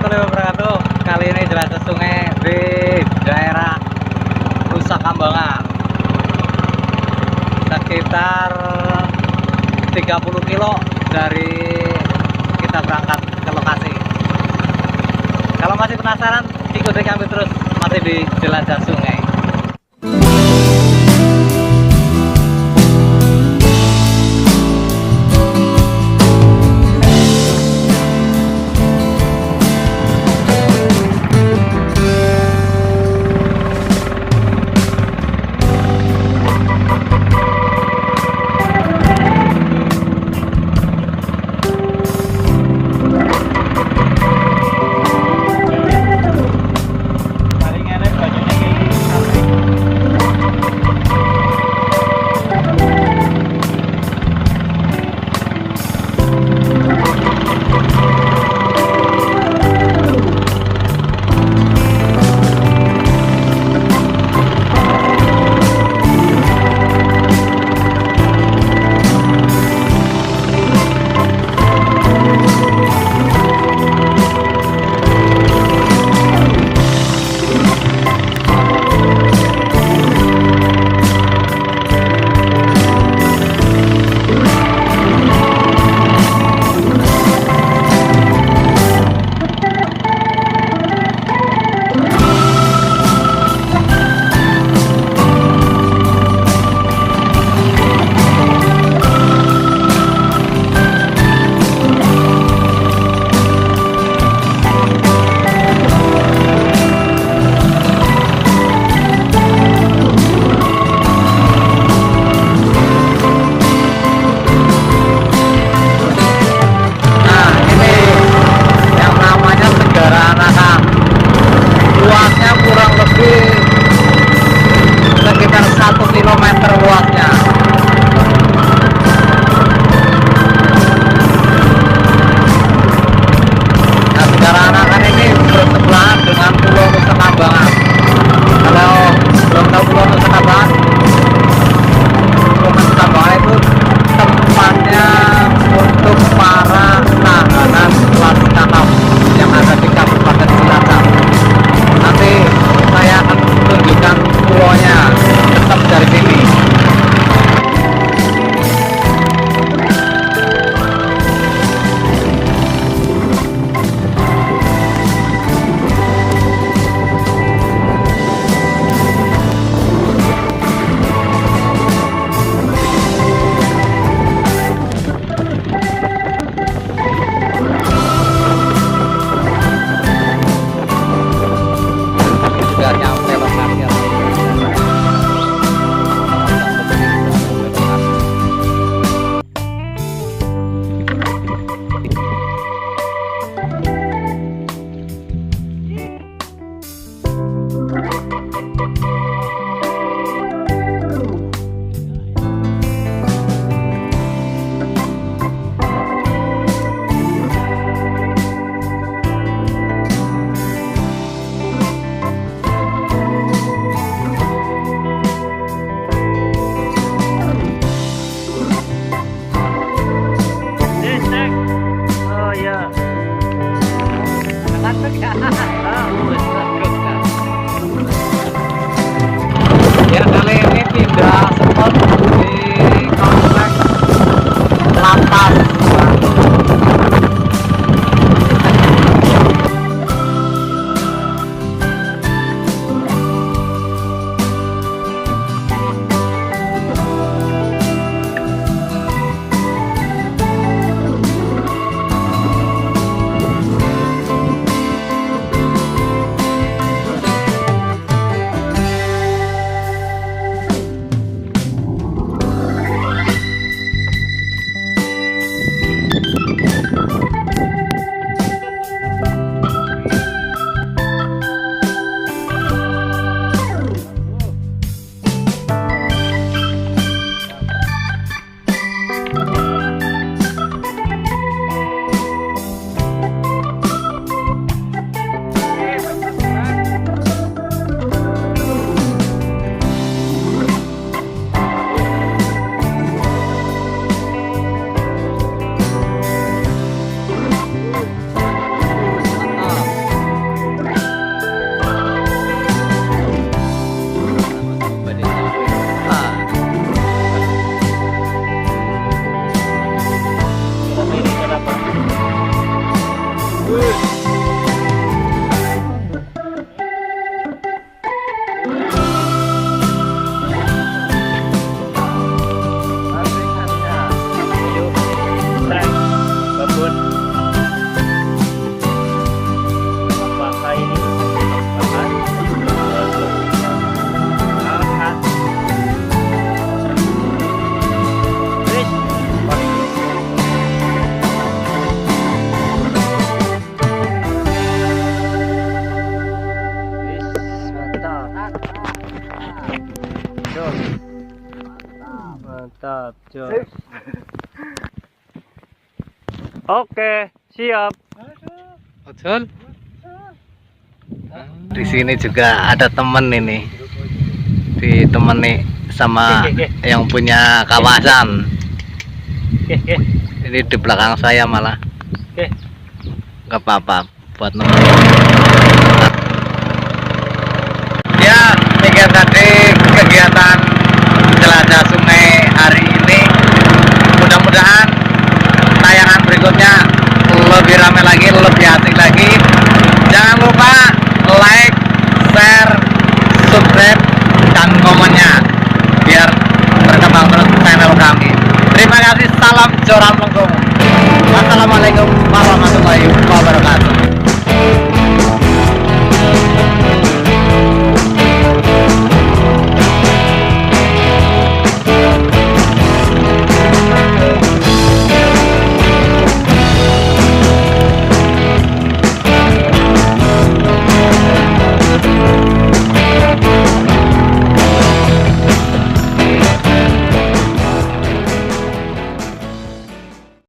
warahmatullahi wabarakatuh. Kali ini jelajah sungai di daerah Nusa Kambangan. Sekitar 30 kilo dari kita berangkat ke lokasi. Kalau masih penasaran, ikuti kami terus, masih di jelajah sungai. Apakah ini tempat mantap, Jos. Oke, siap. Betul. Di sini juga ada temen ini, ditemani sama yang punya kawasan. Ini di belakang saya malah. Gak apa-apa buat nemenin. Ya, demikian tadi kegiatan jelajah sungai hari ini. Mudah-mudahan tayangan berikutnya lebih ramai lagi, lebih asik lagi. Jangan lupa like, share, subscribe, dan komennya biar berkembang terus channel kami. Terima kasih, salam Joram Lengkung. Wassalamualaikum warahmatullahi wabarakatuh.